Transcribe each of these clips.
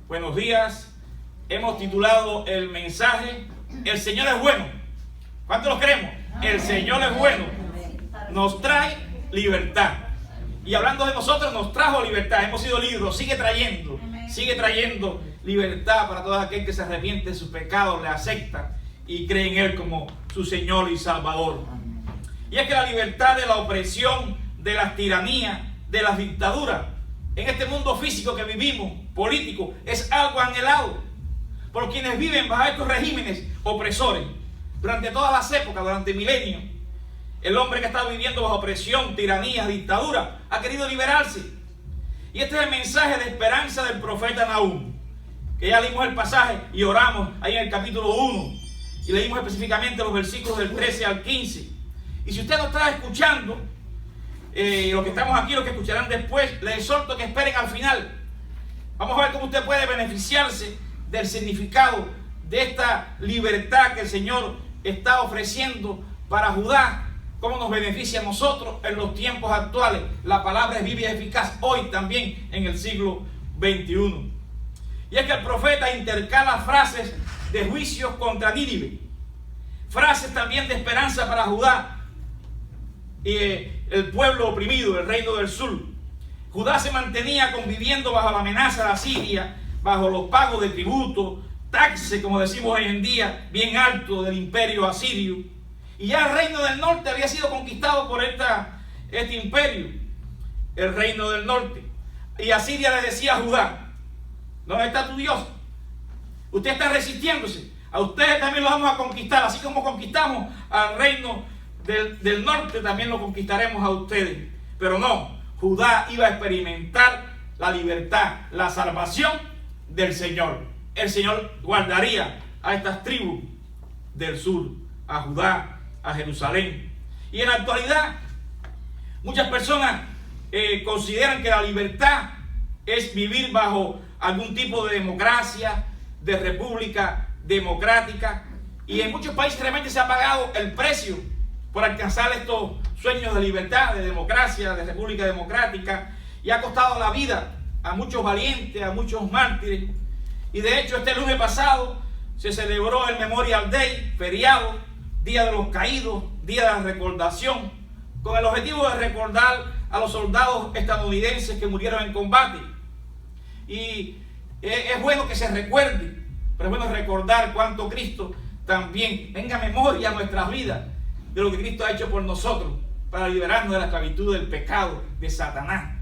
Buenos días. Hemos titulado el mensaje El Señor es bueno. ¿Cuántos lo creemos? El Señor es bueno. Nos trae libertad. Y hablando de nosotros, nos trajo libertad. Hemos sido libres. Sigue trayendo libertad para todo aquel que se arrepiente de sus pecados, le acepta y cree en Él como su Señor y Salvador. Y es que la libertad de la opresión, de las tiranías, de las dictaduras, en este mundo físico que vivimos, político, es algo anhelado por quienes viven bajo estos regímenes opresores. Durante todas las épocas, durante milenios, el hombre que está viviendo bajo opresión, tiranía, dictadura, ha querido liberarse. Y este es el mensaje de esperanza del profeta Nahum, que ya leímos el pasaje y oramos ahí en el capítulo 1. Y leímos específicamente los versículos del 13 al 15. Y si usted no está escuchando, los que estamos aquí, los que escucharán después, les exhorto que esperen al final. Vamos a ver cómo usted puede beneficiarse del significado de esta libertad que el Señor está ofreciendo para Judá. Cómo nos beneficia a nosotros en los tiempos actuales. La palabra es viva y eficaz hoy también en el siglo XXI. Y es que el profeta intercala frases de juicios contra Nínive, frases también de esperanza para Judá y el pueblo oprimido, el reino del sur. Judá se mantenía conviviendo bajo la amenaza de Asiria, bajo los pagos de tributo, taxes, como decimos hoy en día, bien alto del imperio asirio. Y ya el reino del norte había sido conquistado por este imperio, el reino del norte. Y Asiria le decía a Judá: ¿dónde está tu Dios? Usted está resistiéndose. A ustedes también lo vamos a conquistar. Así como conquistamos al reino del norte, también lo conquistaremos a ustedes. Pero no, Judá iba a experimentar la libertad, la salvación del Señor. El Señor guardaría a estas tribus del sur, a Judá, a Jerusalén. Y en la actualidad, muchas personas consideran que la libertad es vivir bajo algún tipo de democracia, de república democrática. Y en muchos países realmente se ha pagado el precio por alcanzar estos sueños de libertad, de democracia, de república democrática. Y ha costado la vida a muchos valientes, a muchos mártires. Y de hecho este lunes pasado se celebró el Memorial Day, feriado, Día de los Caídos, Día de la Recordación, con el objetivo de recordar a los soldados estadounidenses que murieron en combate. Y es bueno que se recuerde, pero es bueno recordar cuánto Cristo también tenga memoria a nuestras vidas de lo que Cristo ha hecho por nosotros para liberarnos de la esclavitud del pecado, de Satanás.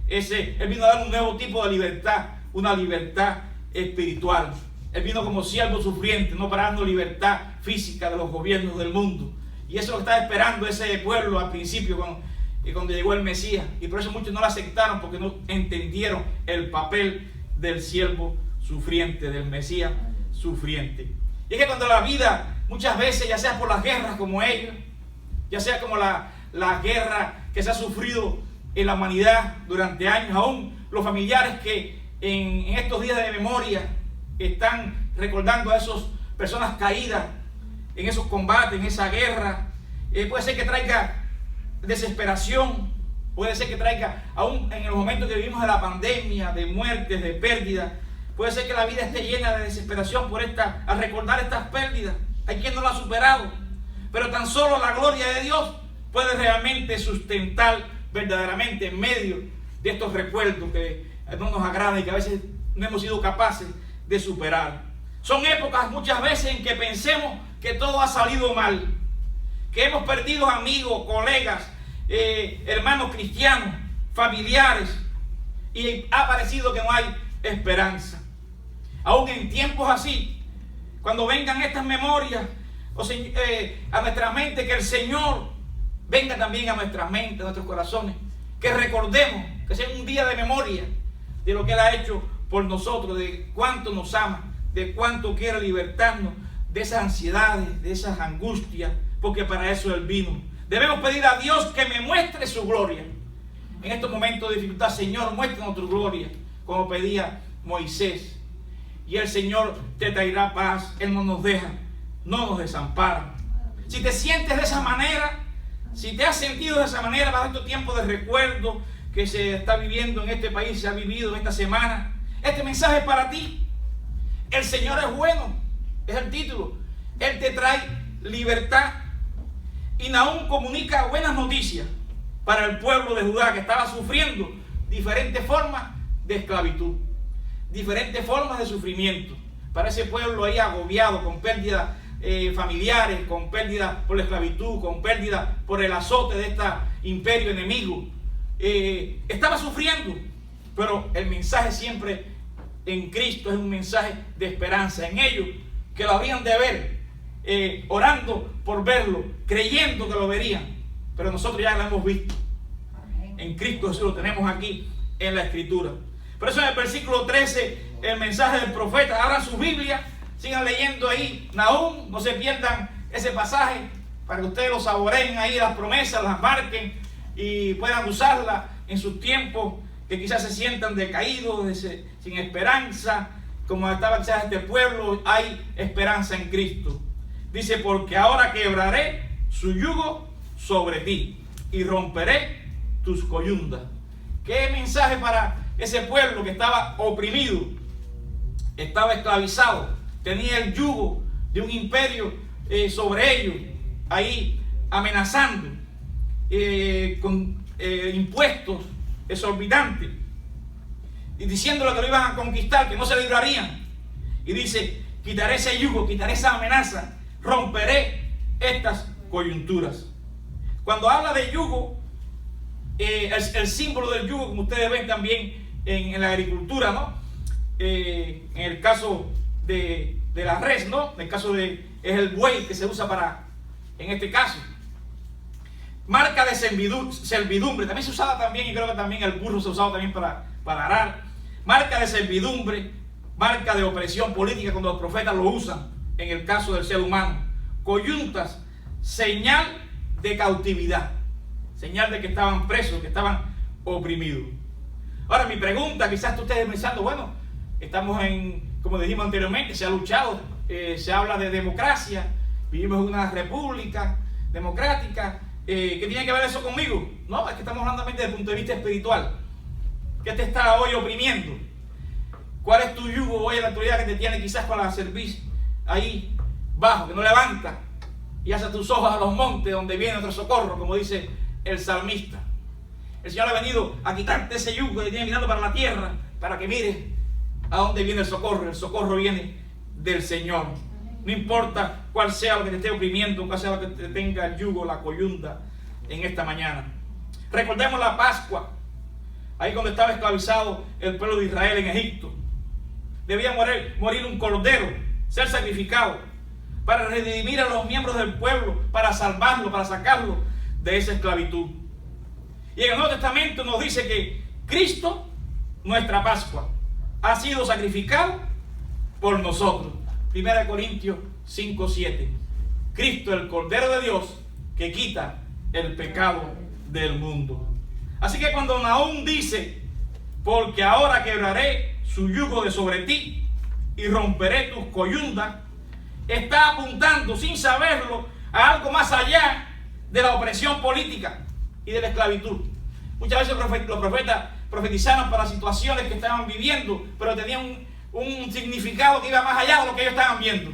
Él vino a dar un nuevo tipo de libertad, una libertad espiritual. Él vino como siervo sufriente, no para darnos libertad física de los gobiernos del mundo. Y eso es lo que estaba esperando ese pueblo al principio cuando llegó el Mesías. Y por eso muchos no lo aceptaron, porque no entendieron el papel del siervo sufriente, del Mesías sufriente. Y es que cuando la vida, muchas veces, ya sea por las guerras como ellos, ya sea como la guerra que se ha sufrido en la humanidad durante años, aún los familiares que en estos días de memoria están recordando a esas personas caídas en esos combates, en esa guerra, puede ser que traiga desesperación, puede ser que traiga, aún en los momentos que vivimos de la pandemia, de muertes, de pérdidas, puede ser que la vida esté llena de desesperación al recordar estas pérdidas. Hay quien no lo ha superado, pero tan solo la gloria de Dios puede realmente sustentar verdaderamente en medio de estos recuerdos que no nos agradan y que a veces no hemos sido capaces de superar. Son épocas muchas veces en que pensemos que todo ha salido mal, que hemos perdido amigos, colegas, hermanos cristianos, familiares, y ha parecido que no hay esperanza. Aún en tiempos así, cuando vengan estas memorias a nuestra mente, que el Señor venga también a nuestras mentes, a nuestros corazones, que recordemos, que sea un día de memoria de lo que Él ha hecho por nosotros, de cuánto nos ama, de cuánto quiere libertarnos de esas ansiedades, de esas angustias, porque para eso Él vino. Debemos pedir a Dios que me muestre su gloria. En estos momentos de dificultad, Señor, muéstranos tu gloria, como pedía Moisés. Y el Señor te traerá paz. Él no nos deja, no nos desampara. Si te sientes de esa manera, si te has sentido de esa manera bajo estos tiempos de recuerdo que se está viviendo en este país, se ha vivido en esta semana, Este mensaje es para ti. El Señor es bueno, es el título. Él te trae libertad. Y Nahum comunica buenas noticias para el pueblo de Judá, que estaba sufriendo diferentes formas de esclavitud, diferentes formas de sufrimiento. Para ese pueblo ahí agobiado, con pérdidas familiares, con pérdidas por la esclavitud, con pérdidas por el azote de este imperio enemigo. Estaba sufriendo, pero el mensaje siempre en Cristo es un mensaje de esperanza. En ellos que lo habían de ver, orando por verlo, creyendo que lo verían, pero nosotros ya lo hemos visto. En Cristo Jesús lo tenemos aquí en la Escritura. Por eso en el versículo 13, el mensaje del profeta. Abran su Biblia, sigan leyendo ahí Nahum, no se pierdan ese pasaje para que ustedes lo saboreen ahí, las promesas, las marquen y puedan usarlas en sus tiempos que quizás se sientan decaídos, sin esperanza, como estaba quizás este pueblo. Hay esperanza en Cristo. Dice: porque ahora quebraré su yugo sobre ti y romperé tus coyundas. ¿Qué mensaje para ese pueblo que estaba oprimido, estaba esclavizado, tenía el yugo de un imperio sobre ellos, ahí amenazando con impuestos exorbitantes y diciéndole que lo iban a conquistar, que no se librarían? Y dice: quitaré ese yugo, quitaré esa amenaza, romperé estas coyunturas. Cuando habla de yugo, el símbolo del yugo, como ustedes ven también en la agricultura, ¿no? En el caso de la res, ¿no? En el caso es el buey que se usa para, en este caso, marca de servidumbre. También se usaba también, y creo que también el burro se usaba también para arar. Marca de servidumbre, marca de opresión política cuando los profetas lo usan en el caso del ser humano. Coyuntas, señal de cautividad, señal de que estaban presos, que estaban oprimidos. Ahora mi pregunta, quizás ustedes pensando, bueno, estamos como dijimos anteriormente, se ha luchado, se habla de democracia, vivimos en una república democrática, ¿qué tiene que ver eso conmigo? No, es que estamos hablando desde el punto de vista espiritual. ¿Qué te está hoy oprimiendo? ¿Cuál es tu yugo hoy en la actualidad que te tiene quizás con la cerviz ahí bajo, que no levanta y hace tus ojos a los montes donde viene nuestro socorro, como dice el salmista? El Señor ha venido a quitarte ese yugo que te tiene mirando para la tierra, para que mires a dónde viene el socorro. El socorro viene del Señor. No importa cuál sea lo que te esté oprimiendo, cuál sea lo que te tenga el yugo, la coyunda en esta mañana. Recordemos la Pascua, ahí cuando estaba esclavizado el pueblo de Israel en Egipto. Debía morir un cordero, ser sacrificado, para redimir a los miembros del pueblo, para salvarlo, para sacarlo de esa esclavitud. Y en el Nuevo Testamento nos dice que Cristo, nuestra Pascua, ha sido sacrificado por nosotros. 1 Corintios 5:7. Cristo, el Cordero de Dios, que quita el pecado del mundo. Así que cuando Nahum dice: porque ahora quebraré su yugo de sobre ti y romperé tus coyundas, está apuntando sin saberlo a algo más allá de la opresión política y de la esclavitud. Muchas veces los profetas profetizaron para situaciones que estaban viviendo, pero tenían un significado que iba más allá de lo que ellos estaban viendo.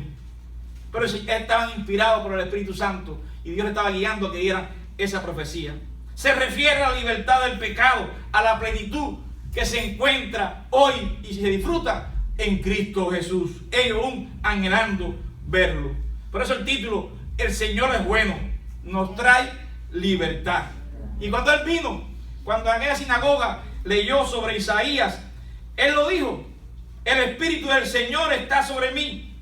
Pero estaban inspirados por el Espíritu Santo y Dios les estaba guiando a que dieran esa profecía. Se refiere a la libertad del pecado, a la plenitud que se encuentra hoy y se disfruta en Cristo Jesús. Ellos aún anhelando verlo. Por eso el título: el Señor es bueno, nos trae libertad. Y cuando Él vino, cuando en aquella sinagoga leyó sobre Isaías, Él lo dijo: el Espíritu del Señor está sobre mí,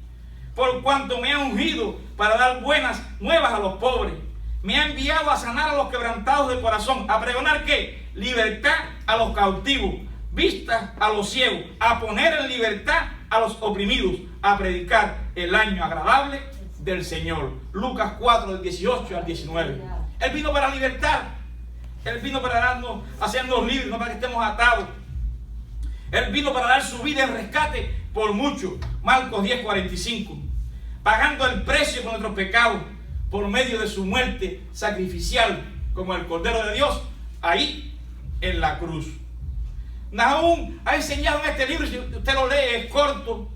por cuanto me ha ungido para dar buenas nuevas a los pobres. Me ha enviado a sanar a los quebrantados de corazón, a pregonar ¿qué? Libertad a los cautivos, vista a los ciegos, a poner en libertad a los oprimidos, a predicar el año agradable del Señor. Lucas 4, del 18 al 19. Él vino para libertar. Él vino para darnos, hacernos libres, no para que estemos atados. Él vino para dar su vida en rescate por mucho. Marcos 10:45. Pagando el precio por nuestros pecados por medio de su muerte sacrificial como el Cordero de Dios ahí en la cruz. Nahum ha enseñado en este libro, si usted lo lee, es corto,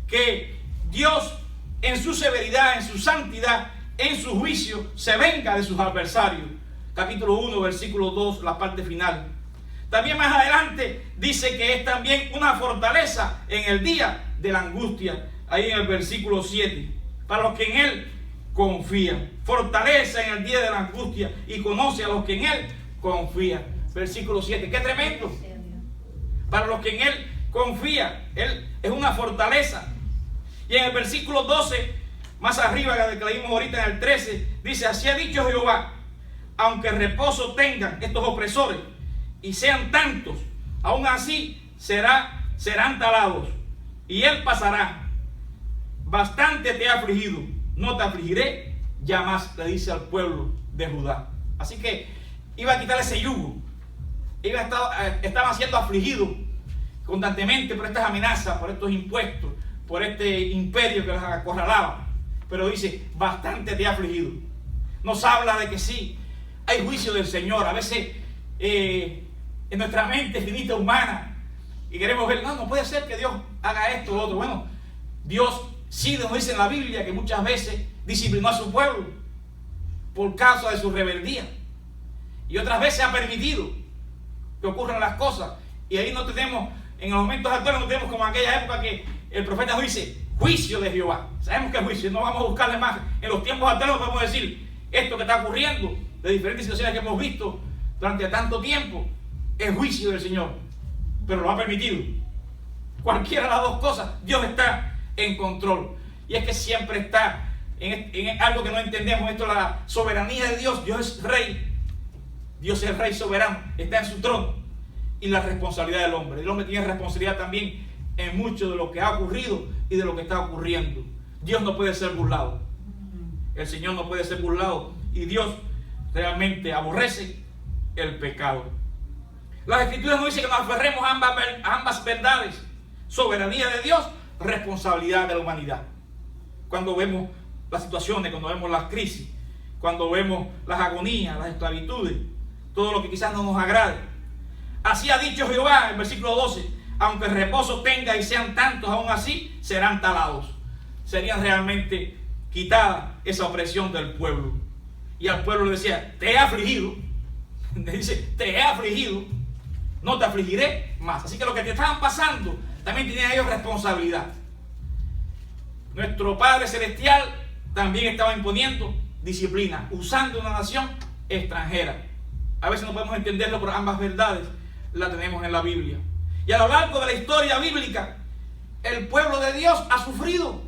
que Dios en su severidad, en su santidad, en su juicio, se venga de sus adversarios. Capítulo 1, versículo 2, la parte final. También más adelante dice que es también una fortaleza en el día de la angustia. Ahí en el versículo 7. Para los que en Él confían. Fortaleza en el día de la angustia y conoce a los que en Él confían. Versículo 7. ¡Qué tremendo! Para los que en Él confían. Él es una fortaleza. Y en el versículo 12, más arriba que leímos ahorita en el 13, dice: así ha dicho Jehová, aunque reposo tengan estos opresores y sean tantos, aún así serán talados, y Él pasará. Bastante te he afligido, no te afligiré ya más, le dice al pueblo de Judá. Así que iba a quitar ese yugo. Estaban siendo afligidos constantemente por estas amenazas, por estos impuestos, por este imperio que los acorralaba. Pero dice: bastante te he afligido. Nos habla de que sí, hay juicio del Señor. A veces en nuestra mente finita humana y queremos ver, no puede ser que Dios haga esto o otro. Bueno, Dios sí nos dice en la Biblia que muchas veces disciplinó a su pueblo por causa de su rebeldía, y otras veces ha permitido que ocurran las cosas. Y ahí no tenemos, en los momentos actuales no tenemos como aquella época que el profeta dice: juicio de Jehová. Sabemos que es juicio, no vamos a buscarle más. En los tiempos actuales podemos decir: esto que está ocurriendo, de diferentes situaciones que hemos visto durante tanto tiempo, es juicio del Señor, pero lo ha permitido. Cualquiera de las dos cosas, Dios está en control. Y es que siempre está en algo que no entendemos, esto es la soberanía de Dios. Dios es rey, Dios es rey soberano, está en su trono. Y la responsabilidad del hombre. El hombre tiene responsabilidad también en mucho de lo que ha ocurrido y de lo que está ocurriendo. Dios no puede ser burlado. El Señor no puede ser burlado. Y Dios realmente aborrece el pecado. Las Escrituras nos dicen que nos aferremos a ambas verdades: soberanía de Dios, responsabilidad de la humanidad. Cuando vemos las situaciones, cuando vemos las crisis, cuando vemos las agonías, las esclavitudes, todo lo que quizás no nos agrade. Así ha dicho Jehová, en versículo 12: aunque reposo tenga y sean tantos, aún así serán talados. Serían realmente quitada esa opresión del pueblo. Y al pueblo le decía: te he afligido. Le dice: te he afligido, no te afligiré más. Así que lo que te estaban pasando, también tenían ellos responsabilidad. Nuestro Padre Celestial también estaba imponiendo disciplina, usando una nación extranjera. A veces no podemos entenderlo, pero ambas verdades las tenemos en la Biblia. Y a lo largo de la historia bíblica, el pueblo de Dios ha sufrido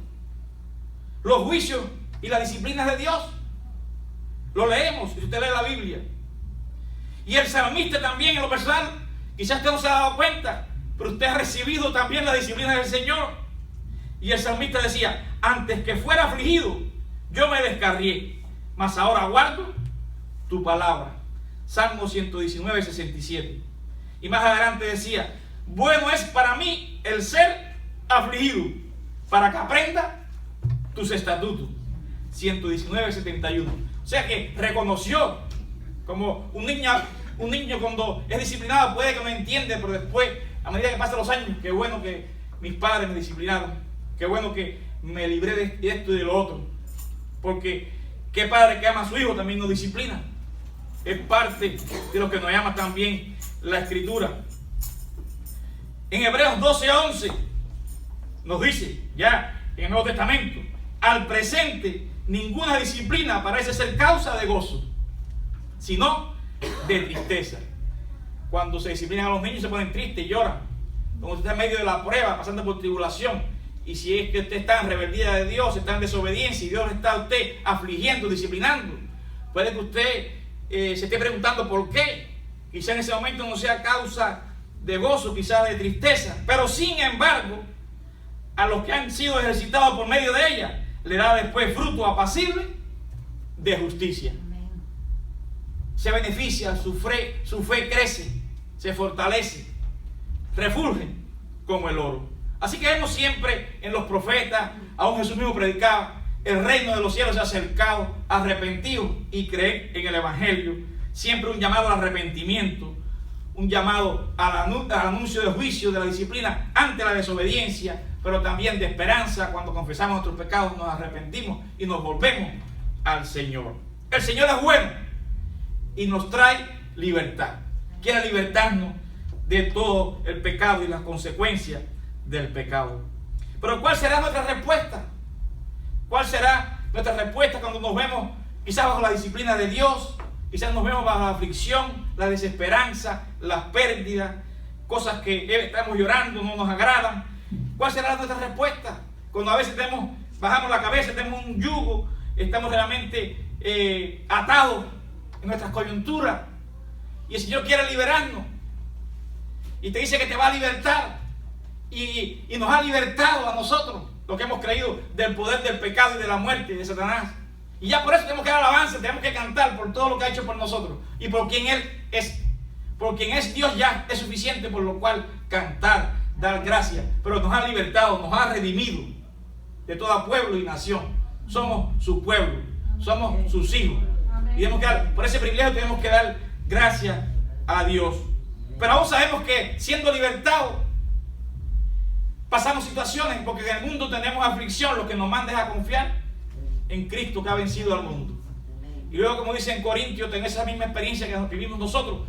los juicios y las disciplinas de Dios. Lo leemos, si usted lee la Biblia. Y el salmista también, en lo personal, quizás usted no se ha dado cuenta, pero usted ha recibido también la disciplina del Señor. Y el salmista decía: antes que fuera afligido, yo me descarrié, mas ahora guardo tu palabra. Salmo 119, 67. Y más adelante decía: bueno es para mí el ser afligido, para que aprenda tus estatutos. 119, 71. O sea que reconoció, como un niño cuando es disciplinado puede que no entiende, pero después, a medida que pasan los años, qué bueno que mis padres me disciplinaron, qué bueno que me libré de esto y de lo otro. Porque qué padre que ama a su hijo también nos disciplina. Es parte de lo que nos llama también la Escritura. En Hebreos 12:11 nos dice, ya en el Nuevo Testamento: al presente ninguna disciplina parece ser causa de gozo, sino de tristeza. Cuando se disciplinan a los niños se ponen tristes y lloran. Cuando usted está en medio de la prueba, pasando por tribulación, y si es que usted está en rebeldía de Dios, está en desobediencia, y Dios está a usted afligiendo, disciplinando, puede que usted se esté preguntando por qué. Quizá en ese momento no sea causa de gozo, quizá de tristeza, pero sin embargo, a los que han sido ejercitados por medio de ella, le da después fruto apacible de justicia. Amén. Se beneficia, su fe crece, se fortalece, refulge como el oro. Así que vemos siempre en los profetas, aún Jesús mismo predicaba: el reino de los cielos se ha acercado, arrepentido y creed en el Evangelio. Siempre un llamado al arrepentimiento, un llamado al anuncio de juicio, de la disciplina ante la desobediencia, pero también de esperanza cuando confesamos nuestros pecados, nos arrepentimos y nos volvemos al Señor. El Señor es bueno y nos trae libertad. Quiere libertarnos de todo el pecado y las consecuencias del pecado. Pero ¿cuál será nuestra respuesta? ¿Cuál será nuestra respuesta cuando nos vemos quizás bajo la disciplina de Dios? Quizás nos vemos bajo la aflicción, la desesperanza, las pérdidas, cosas que estamos llorando, no nos agradan. ¿Cuál será nuestra respuesta? Cuando a veces bajamos la cabeza, tenemos un yugo, estamos realmente atados en nuestras coyunturas y el Señor quiere liberarnos y te dice que te va a libertar y nos ha libertado a nosotros, los que hemos creído, del poder del pecado y de la muerte de Satanás. Y ya por eso tenemos que dar alabanza, tenemos que cantar por todo lo que ha hecho por nosotros y por quien Él es. Por quien es Dios ya es suficiente, por lo cual cantar, dar gracias. Pero nos ha libertado, nos ha redimido de todo pueblo y nación. Somos su pueblo, somos sus hijos. Y por ese privilegio tenemos que dar gracias a Dios. Pero aún sabemos que siendo libertados pasamos situaciones, porque en el mundo tenemos aflicción, lo que nos manda es a confiar en Cristo que ha vencido al mundo. Y luego, como dice en Corintios, en esa misma experiencia que vivimos nosotros,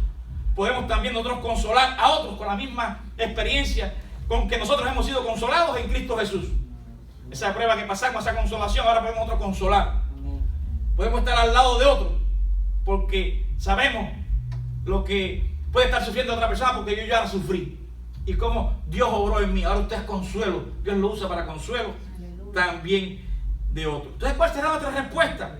podemos también nosotros consolar a otros con la misma experiencia con que nosotros hemos sido consolados en Cristo Jesús. Esa prueba que pasamos, esa consolación, ahora podemos nosotros consolar. Podemos estar al lado de otro, porque sabemos lo que puede estar sufriendo otra persona, porque yo ya la sufrí. Y cómo Dios obró en mí. Ahora usted es consuelo. Dios lo usa para consuelo también de otros. Entonces, ¿cuál será nuestra respuesta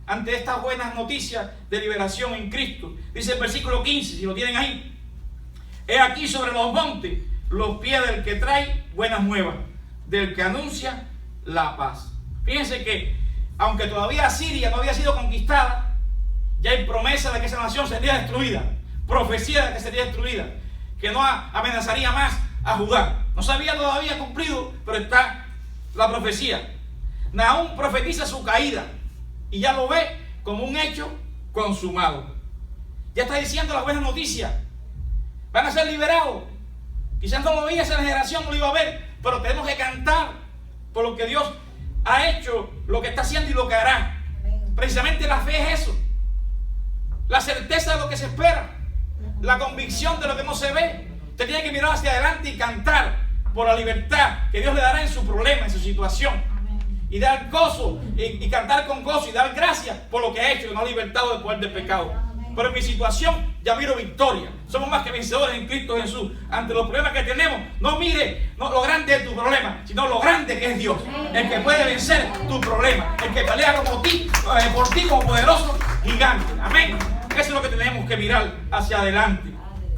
ante estas buenas noticias de liberación en Cristo? Dice el versículo 15, si lo tienen ahí: he aquí sobre los montes los pies del que trae buenas nuevas, del que anuncia la paz. Fíjense que aunque todavía Siria no había sido conquistada, ya hay promesa de que esa nación sería destruida, profecía de que sería destruida, que no amenazaría más a Judá. No se había todavía cumplido, pero está la profecía. Nahum profetiza su caída y ya lo ve como un hecho consumado. Ya está diciendo las buenas noticias. Van a ser liberados. Quizás no lo veía esa generación, no lo iba a ver, pero tenemos que cantar por lo que Dios ha hecho, lo que está haciendo y lo que hará. Precisamente la fe es eso. La certeza de lo que se espera. La convicción de lo que no se ve. Usted tiene que mirar hacia adelante y cantar por la libertad que Dios le dará en su problema, en su situación. Y dar gozo, y cantar con gozo y dar gracias por lo que ha hecho, que nos ha libertado del poder del pecado. Pero en mi situación ya miro victoria. Somos más que vencedores en Cristo Jesús. Ante los problemas que tenemos, no mire lo grande de tu problema, sino lo grande que es Dios. El que puede vencer tu problema, el que pelea como ti, por ti como poderoso gigante. Amén. Eso es lo que tenemos que mirar hacia adelante.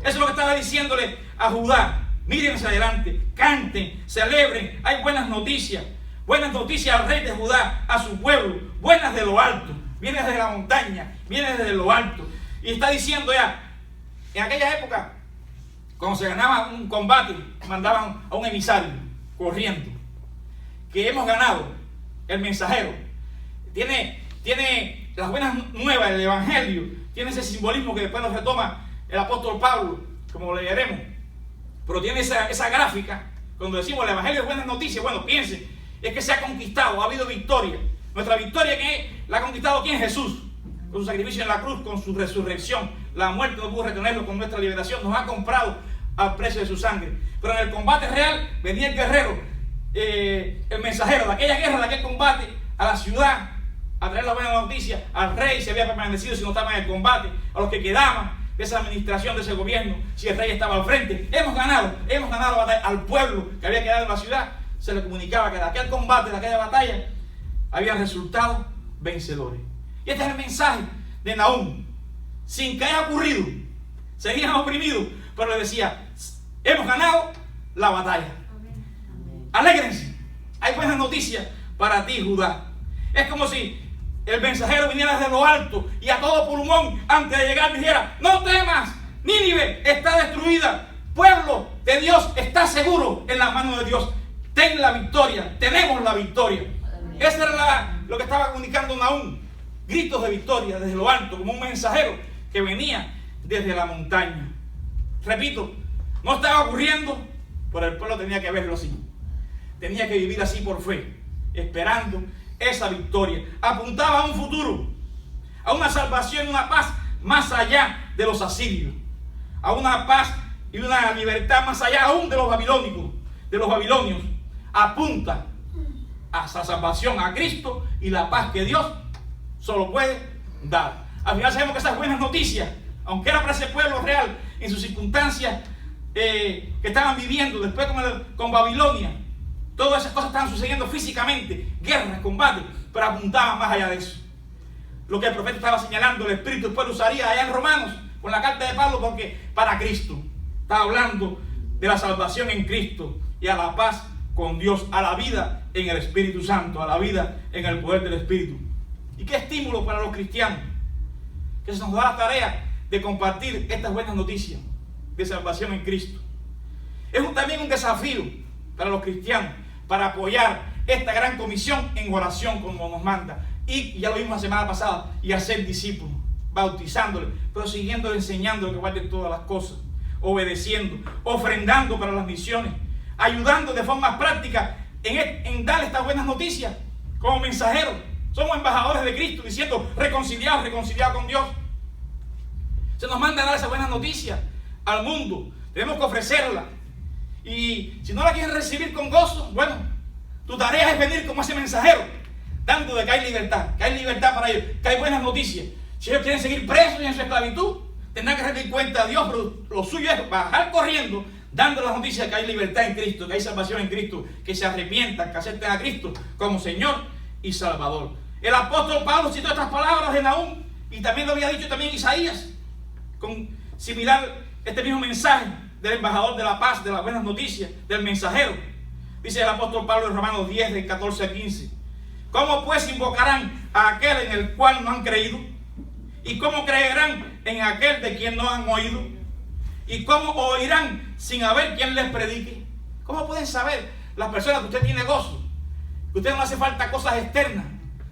Eso es lo que estaba diciéndole a Judá. Miren hacia adelante, canten, celebren. Hay buenas noticias. Buenas noticias al rey de Judá, a su pueblo. Buenas de lo alto. Viene desde la montaña, viene desde lo alto. Y está diciendo ya, en aquella época, cuando se ganaba un combate, mandaban a un emisario corriendo. Que hemos ganado, el mensajero. Tiene las buenas nuevas, el evangelio. Tiene ese simbolismo que después nos retoma el apóstol Pablo, como lo leeremos. Pero tiene esa gráfica, cuando decimos el evangelio es buenas noticias. Bueno, piensen, es que se ha conquistado, ha habido victoria. Nuestra victoria que la ha conquistado ¿quién? Jesús. Con su sacrificio en la cruz, con su resurrección. La muerte no pudo retenerlo, con nuestra liberación nos ha comprado al precio de su sangre. Pero en el combate real venía el guerrero, el mensajero de aquella guerra, de aquel combate, a la ciudad, a traer la buena noticia al rey, si había permanecido, si no estaba en el combate, a los que quedaban de esa administración, de ese gobierno, si el rey estaba al frente. Hemos ganado la batalla. Al pueblo que había quedado en la ciudad se le comunicaba que de aquel combate, de aquella batalla, habían resultado vencedores. Y este es el mensaje de Nahum. Sin que haya ocurrido, seguían oprimidos, pero le decía: hemos ganado la batalla. Alégrense, hay buenas noticias para ti, Judá. Es como si el mensajero viniera desde lo alto y a todo pulmón, antes de llegar, dijera: no temas, Nínive está destruida, pueblo de Dios está seguro en las manos de Dios. Ten la victoria, tenemos la victoria. Eso era lo que estaba comunicando Nahum. Gritos de victoria desde lo alto, como un mensajero que venía desde la montaña. repito, no estaba ocurriendo, pero el pueblo tenía que verlo así. Tenía que vivir así por fe, esperando esa victoria. Apuntaba a un futuro, a una salvación y una paz más allá de los asirios, a una paz y una libertad más allá aún de los babilonios. Apunta a esa salvación, a Cristo y la paz que Dios solo puede dar. Al final sabemos que esas buenas noticias, aunque era para ese pueblo real, en sus circunstancias que estaban viviendo después con Babilonia, todas esas cosas estaban sucediendo físicamente, guerras, combates, pero apuntaban más allá de eso. Lo que el profeta estaba señalando, el Espíritu después lo usaría allá en Romanos, con la carta de Pablo, porque para Cristo. Está hablando de la salvación en Cristo y a la paz con Dios, a la vida en el Espíritu Santo, a la vida en el poder del Espíritu. ¿Y qué estímulo para los cristianos? Que se nos da la tarea de compartir estas buenas noticias de salvación en Cristo. Es también un desafío para los cristianos, para apoyar esta gran comisión en oración como nos manda. Y ya lo vimos la semana pasada, y hacer discípulos, bautizándole, pero siguiendo enseñando que guarden todas las cosas, obedeciendo, ofrendando para las misiones, ayudando de forma práctica en dar estas buenas noticias como mensajeros. Somos embajadores de Cristo, diciendo reconciliados con Dios. Se nos manda a dar esas buenas noticias al mundo. Tenemos que ofrecerla. Y si no la quieren recibir con gozo, bueno, tu tarea es venir como ese mensajero, dando de que hay libertad para ellos, que hay buenas noticias. Si ellos quieren seguir presos y en su esclavitud, tendrán que rendir cuenta a Dios, pero lo suyo es bajar corriendo, dando las noticias que hay libertad en Cristo, que hay salvación en Cristo, que se arrepientan, que acepten a Cristo como Señor y Salvador. El apóstol Pablo citó estas palabras de Nahum, y también lo había dicho también Isaías, con similar este mismo mensaje del embajador de la paz, de las buenas noticias, del mensajero. Dice el apóstol Pablo en Romanos 10, del 14 al 15. ¿Cómo pues invocarán a aquel en el cual no han creído? ¿Y cómo creerán en aquel de quien no han oído? ¿Y cómo oirán sin haber quien les predique? ¿Cómo pueden saber las personas que usted tiene gozo? Que usted no hace falta cosas externas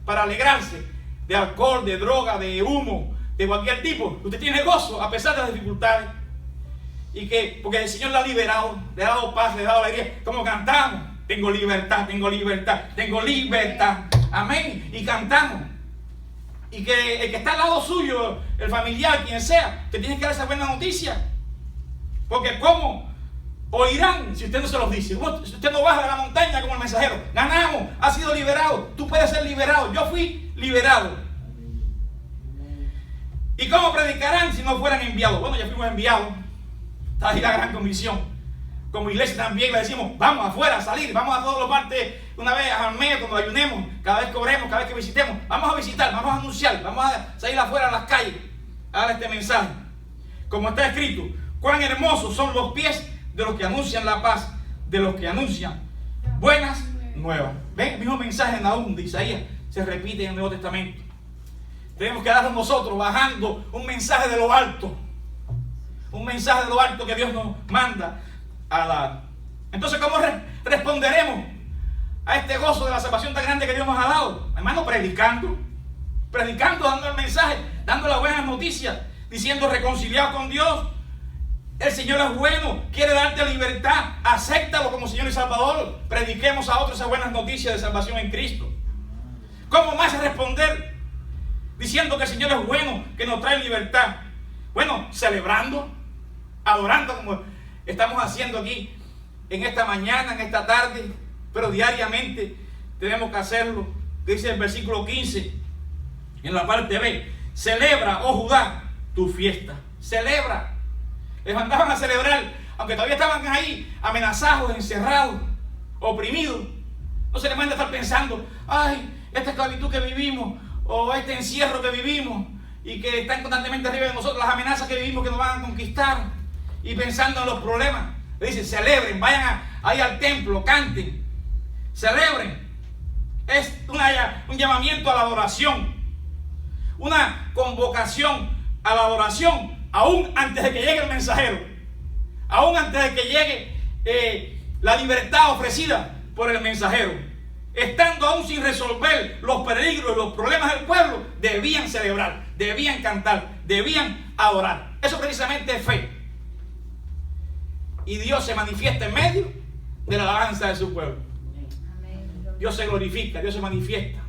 para alegrarse, de alcohol, de droga, de humo, de cualquier tipo. Usted tiene gozo a pesar de las dificultades. Y que, porque el Señor la ha liberado, le ha dado paz, le ha dado alegría. Como cantamos, tengo libertad, tengo libertad, tengo libertad. Amén. Y cantamos. Y que el que está al lado suyo, el familiar, quien sea, que tiene que dar esa buena noticia. Porque ¿cómo oirán si usted no se los dice? Si usted no baja de la montaña como el mensajero. Ganamos, ha sido liberado. Tú puedes ser liberado. Yo fui liberado. ¿Y cómo predicarán si no fueran enviados? Bueno, ya fuimos enviados. Está ahí la gran comisión. Como iglesia también le decimos, vamos afuera a salir, vamos a todos los martes, una vez al mes, cuando ayunemos, cada vez que oremos, cada vez que visitemos, vamos a visitar, vamos a anunciar, vamos a salir afuera a las calles a dar este mensaje. Como está escrito, cuán hermosos son los pies de los que anuncian la paz, de los que anuncian buenas nuevas. ¿Ven? El mismo mensaje en Nahum de Isaías se repite en el Nuevo Testamento. Tenemos que darnos nosotros bajando un mensaje de lo alto. Un mensaje de lo alto que Dios nos manda a dar. Entonces, ¿cómo responderemos a este gozo de la salvación tan grande que Dios nos ha dado? Hermano, predicando, dando el mensaje, dando las buenas noticias, diciendo reconciliado con Dios. El Señor es bueno, quiere darte libertad, acéptalo como Señor y Salvador. Prediquemos a otros esas buenas noticias de salvación en Cristo. ¿Cómo más responder? Diciendo que el Señor es bueno, que nos trae libertad. Bueno, celebrando, adorando como estamos haciendo aquí en esta mañana, en esta tarde, pero diariamente tenemos que hacerlo. Dice el versículo 15, en la parte B, celebra, oh Judá, tu fiesta. Celebra. Les mandaban a celebrar, aunque todavía estaban ahí amenazados, encerrados, oprimidos. No se les manda a estar pensando, ay, esta esclavitud que vivimos, o este encierro que vivimos, y que están constantemente arriba de nosotros, las amenazas que vivimos que nos van a conquistar, y pensando en los problemas. Le dicen, celebren, vayan ahí al templo, canten, celebren. Es un llamamiento a la adoración, una convocación a la adoración, aún antes de que llegue el mensajero, aún antes de que llegue la libertad ofrecida por el mensajero. Estando aún sin resolver los peligros y los problemas del pueblo, debían celebrar, debían cantar, debían adorar. Eso precisamente es fe. y Dios se manifiesta en medio de la alabanza de su pueblo. Dios se glorifica, Dios se manifiesta,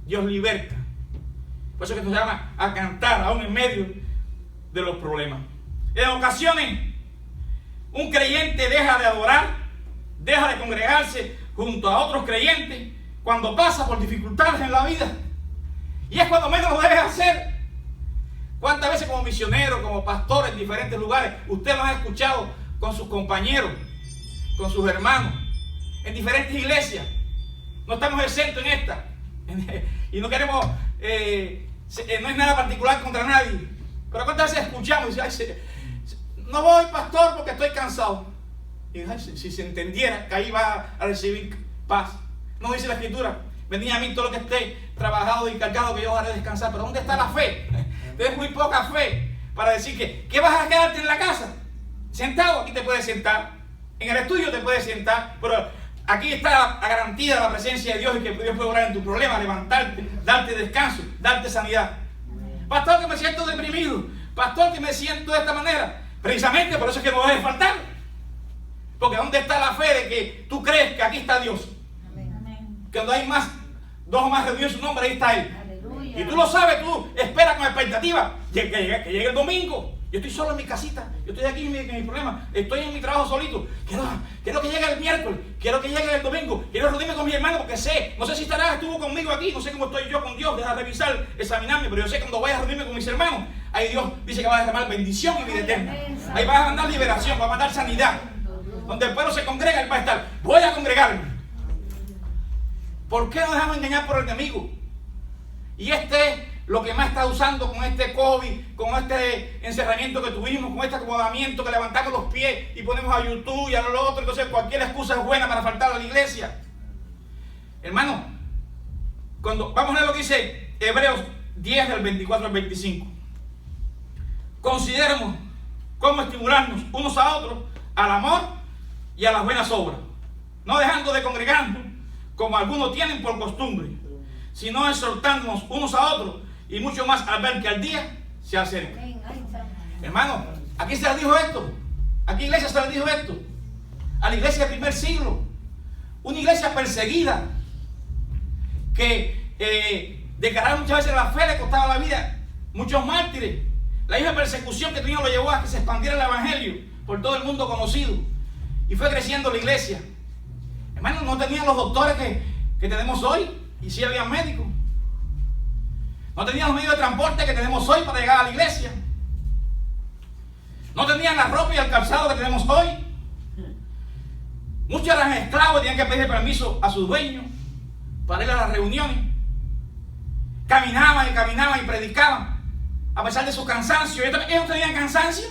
Dios liberta. Por eso es que nos llama a cantar aún en medio de los problemas. En ocasiones, un creyente deja de adorar, deja de congregarse junto a otros creyentes cuando pasa por dificultades en la vida. Y es cuando menos lo debe hacer. ¿Cuántas veces como misionero, como pastor en diferentes lugares, usted lo ha escuchado con sus compañeros, con sus hermanos, en diferentes iglesias? No estamos exentos en esta. Y no queremos, no es nada particular contra nadie. Pero ¿cuántas veces escuchamos y dice, no voy, pastor, porque estoy cansado? Y si se entendiera que ahí va a recibir paz. No dice la Escritura, venid a mí todo lo que esté trabajado y cargado, que yo os haré descansar. Pero ¿dónde está la fe? Tienes muy poca fe para decir que vas a quedarte en la casa sentado. Aquí te puedes sentar, en el estudio te puedes sentar, pero aquí está garantida la presencia de Dios y que Dios puede orar en tu problema, levantarte, darte descanso, darte sanidad. Pastor, que me siento deprimido, pastor, que me siento de esta manera. Precisamente por eso es que no debe faltar, porque ¿dónde está la fe de que tú crees que aquí está Dios? Que cuando hay más, dos o más reunidos en su nombre, ahí está Él. Aleluya. Y tú lo sabes, tú esperas con expectativa que llegue el domingo. Yo estoy solo en mi casita, yo estoy aquí en mi problema, estoy en mi trabajo solito. Quiero que llegue el miércoles, quiero que llegue el domingo, quiero reunirme con mi hermano porque no sé si estuvo conmigo aquí, no sé cómo estoy yo con Dios, deja revisar, examinarme, pero yo sé que cuando vaya a reunirme con mis hermanos, ahí Dios dice que va a derramar bendición y vida eterna. Ahí va a mandar liberación, va a mandar sanidad. Donde el pueblo se congrega, Él va a estar. Voy a congregarme. ¿Por qué nos dejamos engañar por el enemigo? Y este es lo que más está usando con este COVID, con este encerramiento que tuvimos, con este acomodamiento que levantamos los pies y ponemos a YouTube y a lo otro. Entonces cualquier excusa es buena para faltar a la iglesia. Hermano, vamos a leer lo que dice Hebreos 10 del 24 al 25. Consideremos cómo estimularnos unos a otros al amor y a las buenas obras, no dejando de congregarnos como algunos tienen por costumbre, sino exhortándonos unos a otros, y mucho más al ver que al día se acerca. Hermano, aquí se les dijo esto, aquí iglesia se les dijo esto, a la iglesia del primer siglo, una iglesia perseguida, que declarar muchas veces la fe le costaba la vida, muchos mártires. La misma persecución que tuvieron lo llevó a que se expandiera el evangelio por todo el mundo conocido, y fue creciendo la iglesia. Hermano, no tenían los doctores que tenemos hoy, y sí había médicos. No tenían los medios de transporte que tenemos hoy para llegar a la iglesia. No tenían la ropa y el calzado que tenemos hoy. Muchos eran esclavos y tenían que pedir permiso a sus dueños para ir a las reuniones. Caminaban y predicaban a pesar de su cansancio. Ellos tenían cansancio.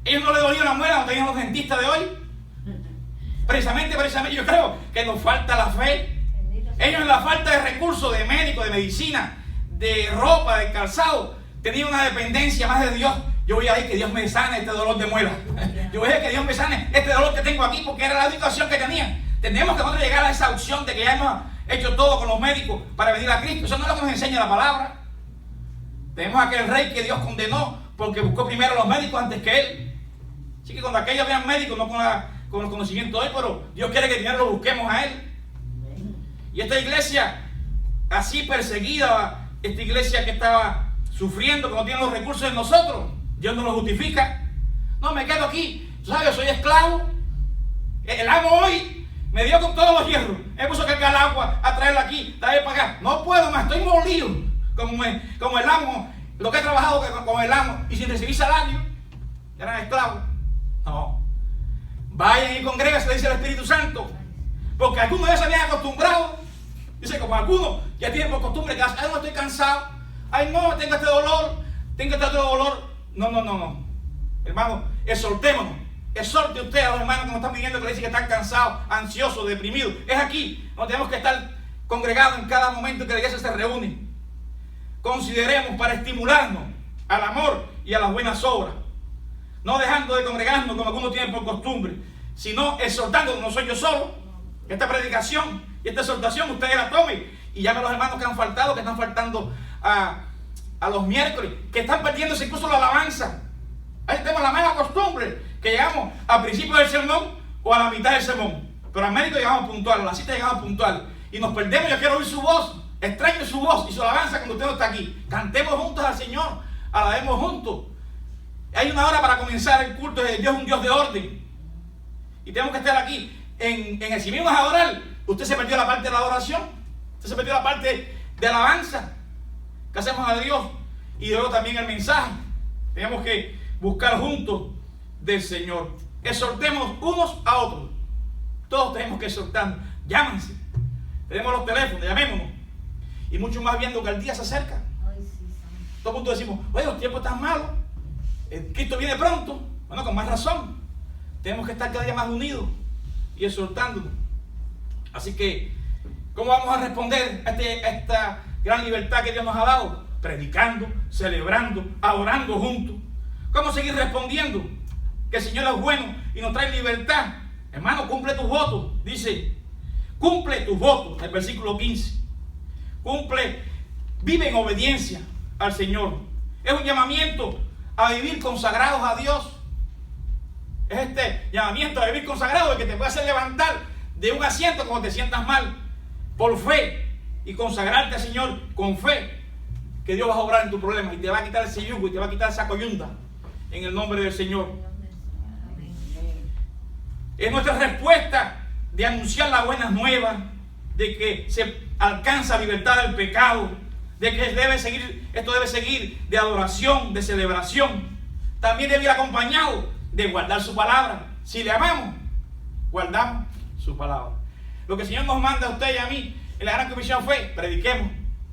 Ellos no les dolía la muela, no tenían los dentistas de hoy. Precisamente yo creo que nos falta la fe. Ellos en la falta de recursos, de médicos, de medicina, de ropa, de calzado, tenían una dependencia más de Dios. Yo voy a ir que Dios me sane este dolor de muela. Yo voy a ir que Dios me sane este dolor que tengo aquí, porque era la educación que tenían. Tenemos que nosotros llegar a esa opción de que ya hemos hecho todo con los médicos para venir a Cristo. Eso no es lo que nos enseña la palabra. Tenemos a aquel rey que Dios condenó porque buscó primero a los médicos antes que Él. Así que cuando aquellos vean médicos, no con el conocimiento de Él, pero Dios quiere que primero lo busquemos a Él. Y esta iglesia así perseguida, esta iglesia que estaba sufriendo, que no tiene los recursos en nosotros, Dios no lo justifica. No, me quedo aquí. ¿Tú sabes? Yo soy esclavo. El amo hoy me dio con todos los hierros. Me puso a cargar el agua, a traerla aquí, traer para acá. No puedo más, estoy molido. Como el amo, lo que he trabajado con el amo y sin recibir salario, eran esclavos. No. Vayan y congréguense, dice el Espíritu Santo. Porque algunos ya se habían acostumbrado. Dice, como algunos ya tienen por costumbre que, ay, no, estoy cansado. Ay, no, tengo este dolor, tengo este otro dolor. No. Hermano, exhortémonos. Exhorte usted a los hermanos que nos están pidiendo, que le dicen que están cansados, ansiosos, deprimidos. Es aquí donde tenemos que estar congregados en cada momento que la iglesia se reúne. Consideremos para estimularnos al amor y a las buenas obras, no dejando de congregarnos como algunos tienen por costumbre, sino exhortando. No soy yo solo. Esta predicación y esta exhortación ustedes la tomen y llamen a los hermanos que han faltado, que están faltando a los miércoles, que están perdiéndose incluso la alabanza. Ahí tenemos la mala costumbre, que llegamos al principio del sermón o a la mitad del sermón. Pero al médico llegamos puntual, a la cita llegamos puntual. Y nos perdemos. Yo quiero oír su voz. Extraño su voz y su alabanza cuando usted no está aquí. Cantemos juntos al Señor. Alabemos juntos. Hay una hora para comenzar el culto. Dios es un Dios de orden. Y tenemos que estar aquí. En exhibirnos a adorar. Usted se perdió la parte de la adoración. Usted se perdió la parte de alabanza que hacemos a Dios. Y luego también el mensaje. Tenemos que buscar juntos del Señor. Exhortemos unos a otros. Todos tenemos que exhortarnos. Llámense. Tenemos los teléfonos, llamémonos. Y mucho más viendo que el día se acerca. Todo el mundo decimos, oye, los tiempos están malos. Cristo viene pronto. Bueno, con más razón. Tenemos que estar cada día más unidos y exhortándonos. Así que, ¿cómo vamos a responder a esta gran libertad que Dios nos ha dado? Predicando, celebrando, adorando juntos. ¿Cómo seguir respondiendo? Que el Señor es bueno y nos trae libertad. Hermano, cumple tus votos. Dice, cumple tus votos. El versículo 15. Cumple, vive en obediencia al Señor. Es un llamamiento a vivir consagrados a Dios. Es este llamamiento a vivir consagrado el que te puede hacer levantar de un asiento cuando te sientas mal, por fe, y consagrarte al Señor con fe, que Dios va a obrar en tus problemas y te va a quitar ese yugo y te va a quitar esa coyunda en el nombre del Señor. Es nuestra respuesta de anunciar las buenas nuevas, de que se alcanza libertad del pecado, de que esto debe seguir de adoración, de celebración. También debe ir acompañado de guardar su palabra. Si le amamos, guardamos su palabra. Lo que el Señor nos manda a usted y a mí en la gran comisión fue: prediquemos.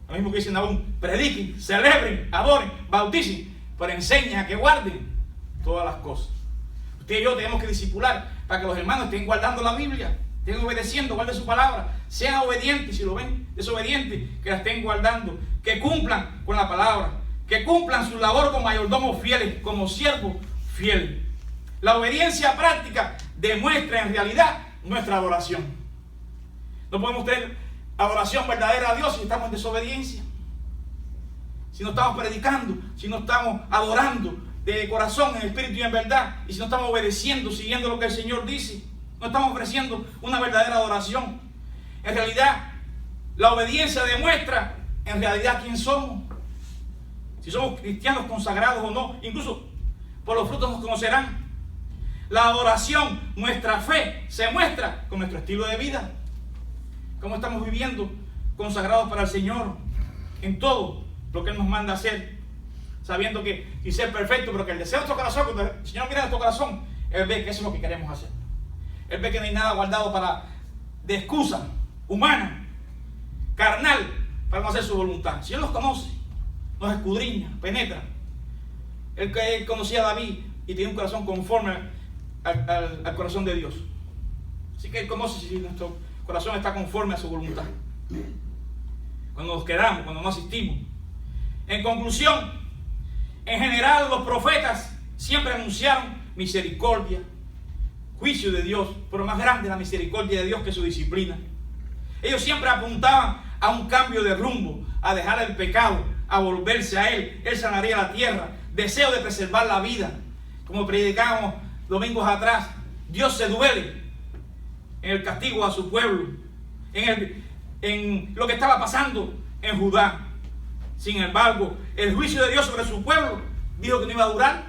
Lo mismo que dicen aún: prediquen, celebren, adoren, bauticen, pero enseñen a que guarden todas las cosas. Usted y yo tenemos que discipular para que los hermanos estén guardando la Biblia, estén obedeciendo, guarden su palabra, sean obedientes. Si lo ven desobedientes, que la estén guardando, que cumplan con la palabra, que cumplan su labor como mayordomos fieles, como siervos fieles. La obediencia práctica demuestra en realidad nuestra adoración. No podemos tener adoración verdadera a Dios si estamos en desobediencia, si no estamos predicando, si no estamos adorando de corazón, en espíritu y en verdad, y si no estamos obedeciendo, siguiendo lo que el Señor dice, no estamos ofreciendo una verdadera adoración. En realidad, la obediencia demuestra en realidad quién somos, si somos cristianos consagrados o no. Incluso por los frutos nos conocerán. La adoración, nuestra fe, se muestra con nuestro estilo de vida. Cómo estamos viviendo consagrados para el Señor en todo lo que Él nos manda hacer, sabiendo que y ser perfecto, pero que el deseo de nuestro corazón, cuando el Señor mira nuestro corazón, Él ve que eso es lo que queremos hacer. Él ve que no hay nada guardado de excusa humana, carnal, para no hacer su voluntad. Si Él los conoce, nos escudriña, penetra. Él conocía a David y tiene un corazón conforme al corazón de Dios. Así que Él conoce si nuestro corazón está conforme a su voluntad. Cuando nos quedamos, cuando no asistimos. En conclusión, en general los profetas siempre anunciaron misericordia, juicio de Dios, pero más grande la misericordia de Dios que su disciplina. Ellos siempre apuntaban a un cambio de rumbo, a dejar el pecado, a volverse a Él. Él sanaría la tierra, deseo de preservar la vida. Como predicamos domingos atrás, Dios se duele en el castigo a su pueblo, en lo que estaba pasando en Judá. Sin embargo, el juicio de Dios sobre su pueblo dijo que no iba a durar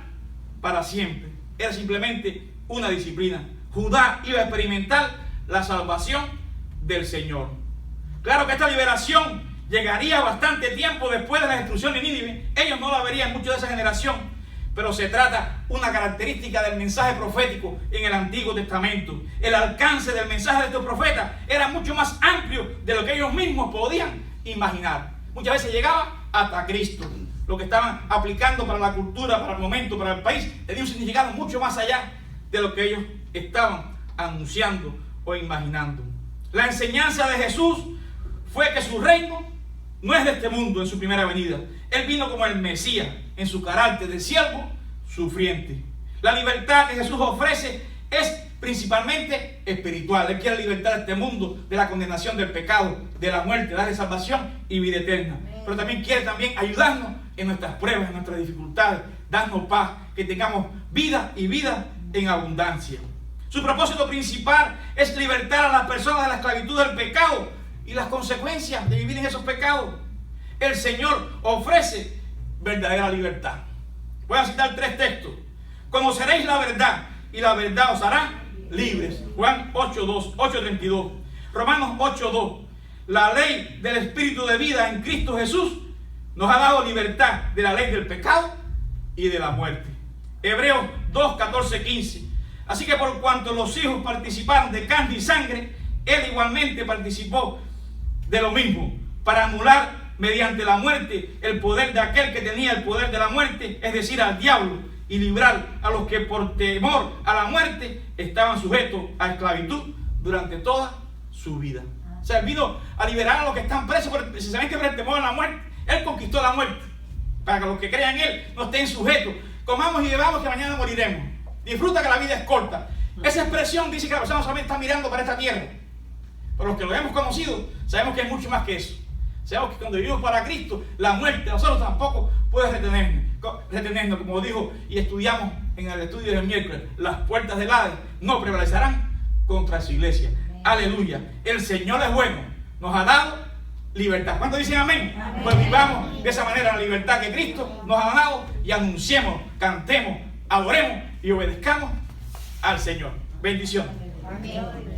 para siempre. Era simplemente una disciplina. Judá iba a experimentar la salvación del Señor. Claro que esta liberación llegaría bastante tiempo después de la destrucción de Nínive. Ellos no la verían mucho de esa generación, pero se trata una característica del mensaje profético en el Antiguo Testamento. El alcance del mensaje de estos profetas era mucho más amplio de lo que ellos mismos podían imaginar. Muchas veces llegaba hasta Cristo. Lo que estaban aplicando para la cultura, para el momento, para el país, tenía un significado mucho más allá de lo que ellos estaban anunciando o imaginando. La enseñanza de Jesús fue que su reino no es de este mundo en su primera venida. Él vino como el Mesías en su carácter de siervo sufriente. La libertad que Jesús ofrece es principalmente espiritual. Él quiere libertar a este mundo de la condenación del pecado, de la muerte, darle salvación y vida eterna. Pero también quiere ayudarnos en nuestras pruebas, en nuestras dificultades, darnos paz, que tengamos vida y vida en abundancia. Su propósito principal es libertar a las personas de la esclavitud del pecado y las consecuencias de vivir en esos pecados. El Señor ofrece verdadera libertad. Voy a citar 3 textos. Conoceréis la verdad y la verdad os hará libres. Juan 8:32. Romanos 8:2. La ley del Espíritu de vida en Cristo Jesús nos ha dado libertad de la ley del pecado y de la muerte. Hebreos 2:14-15. Así que por cuanto los hijos participaron de carne y sangre, Él igualmente participó de lo mismo, para anular mediante la muerte el poder de aquel que tenía el poder de la muerte, es decir, al diablo, y librar a los que por temor a la muerte estaban sujetos a esclavitud durante toda su vida. O sea, Él vino a liberar a los que están presos precisamente por el temor a la muerte. Él conquistó la muerte para que los que crean en Él no estén sujetos. Comamos y bebamos que mañana moriremos. Disfruta que la vida es corta. Esa expresión dice que la persona solamente está mirando para esta tierra. Pero los que lo hemos conocido sabemos que es mucho más que eso. Sabemos que cuando vivimos para Cristo, la muerte a nosotros tampoco puede retenernos, como dijo y estudiamos en el estudio del miércoles. Las puertas del Hades no prevalecerán contra su iglesia. Aleluya. El Señor es bueno. Nos ha dado libertad. ¿Cuántos dicen amén? Amén. Pues vivamos de esa manera la libertad que Cristo nos ha dado y anunciemos, cantemos, adoremos y obedezcamos al Señor. Bendiciones. Amén.